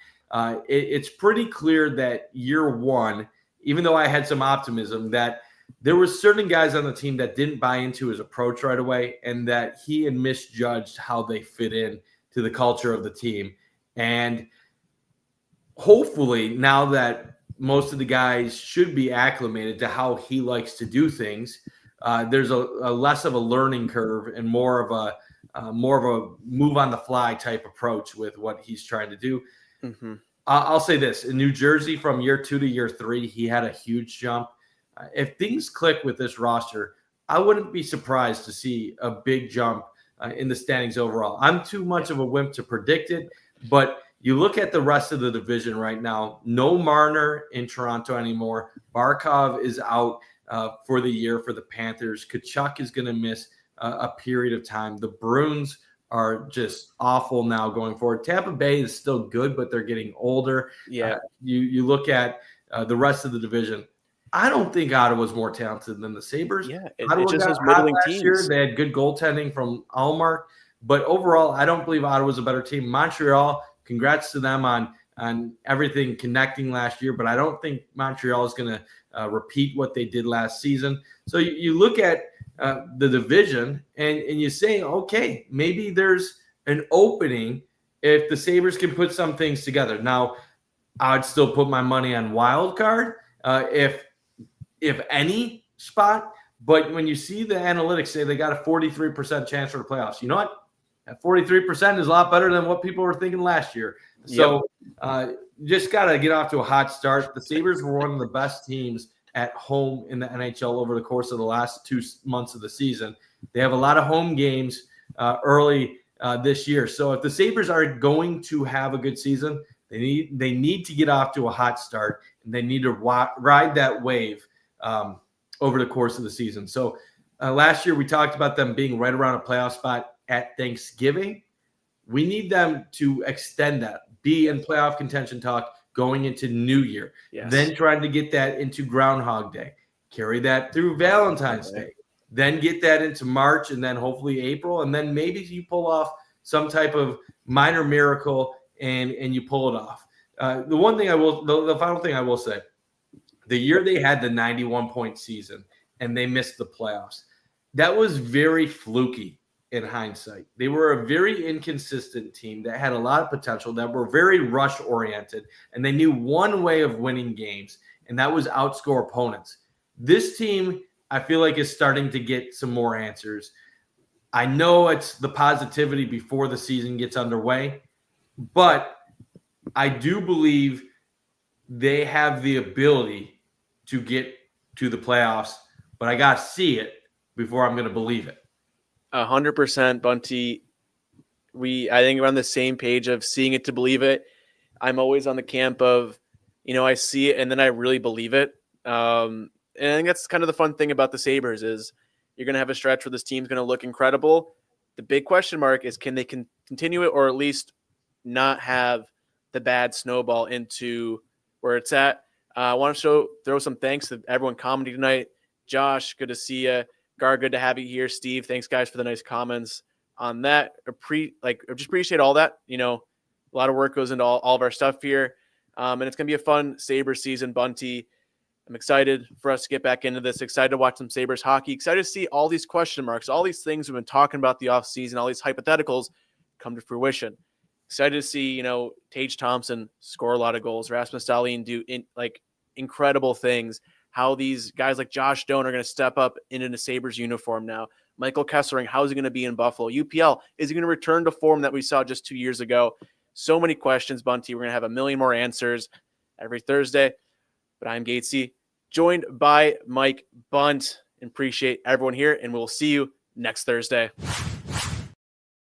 It's pretty clear that year one even though I had some optimism, that there were certain guys on the team that didn't buy into his approach right away, and that he had misjudged how they fit in to the culture of the team. And hopefully now that most of the guys should be acclimated to how he likes to do things, there's a less of a learning curve and more of a move on the fly type approach with what he's trying to do. Mm-hmm. I'll say this: in New Jersey, from year 2 to year 3, he had a huge jump. If things click with this roster, I wouldn't be surprised to see a big jump in the standings overall. I'm too much of a wimp to predict it, but you look at the rest of the division right now. No Marner in Toronto anymore. Barkov is out for the year for the Panthers. Tkachuk is going to miss a period of time. The Bruins are just awful now going forward. Tampa Bay is still good, but they're getting older. Yeah. You look at the rest of the division. I don't think Ottawa's more talented than the Sabres. Yeah, Ottawa it's just got those middling hot last teams. year. They had good goaltending from Allmark. But overall, I don't believe Ottawa's a better team. Montreal, congrats to them on everything connecting last year, but I don't think Montreal is going to repeat what they did last season. So you look at the division and you say, okay, maybe there's an opening if the Sabres can put some things together. Now, I'd still put my money on wild card if any spot. But when you see the analytics say they got a 43% chance for the playoffs, you know what? That 43% is a lot better than what people were thinking last year. So just got to get off to a hot start. The Sabres were one of the best teams at home in the NHL over the course of the last 2 months of the season. They have a lot of home games early this year. So if the Sabres are going to have a good season, they need to get off to a hot start, and they need to ride that wave over the course of the season. So last year we talked about them being right around a playoff spot at Thanksgiving. We need them to extend that, be in playoff contention talk going into New Year, then trying to get that into Groundhog Day, carry that through Valentine's Day, then get that into March, and then hopefully April, and then maybe you pull off some type of minor miracle and you pull it off. The final thing I will say, the year they had the 91-point season and they missed the playoffs, that was very fluky in hindsight. They were a very inconsistent team that had a lot of potential, that were very rush-oriented, and they knew one way of winning games, and that was outscore opponents. This team, I feel like, is starting to get some more answers. I know it's the positivity before the season gets underway, but I do believe they have the ability to get to the playoffs, but I got to see it before I'm going to believe it. 100%, Bunty. I think we're on the same page of seeing it to believe it. I'm always on the camp of, I see it and then I really believe it. And I think that's kind of the fun thing about the Sabres is you're going to have a stretch where this team's going to look incredible. The big question mark is, can they continue it, or at least not have the bad snowball into where it's at? I want to throw some thanks to everyone commenting tonight. Josh, good to see you. Gar, good to have you here. Steve, thanks guys for the nice comments on that. Just appreciate all that. A lot of work goes into all of our stuff here. And it's going to be a fun Sabres season, Bunty. I'm excited for us to get back into this. Excited to watch some Sabres hockey. Excited to see all these question marks, all these things we've been talking about the offseason, all these hypotheticals come to fruition. Excited to see, Tage Thompson score a lot of goals, Rasmus Dahlin do incredible things. How these guys like Josh Doan are going to step up in a Sabres uniform now. Michael Kessering, how is he going to be in Buffalo? UPL, is he going to return to form that we saw just 2 years ago? So many questions, Bunty. We're going to have a million more answers every Thursday. But I'm Gatesy, joined by Mike Bunt. Appreciate everyone here, and we'll see you next Thursday.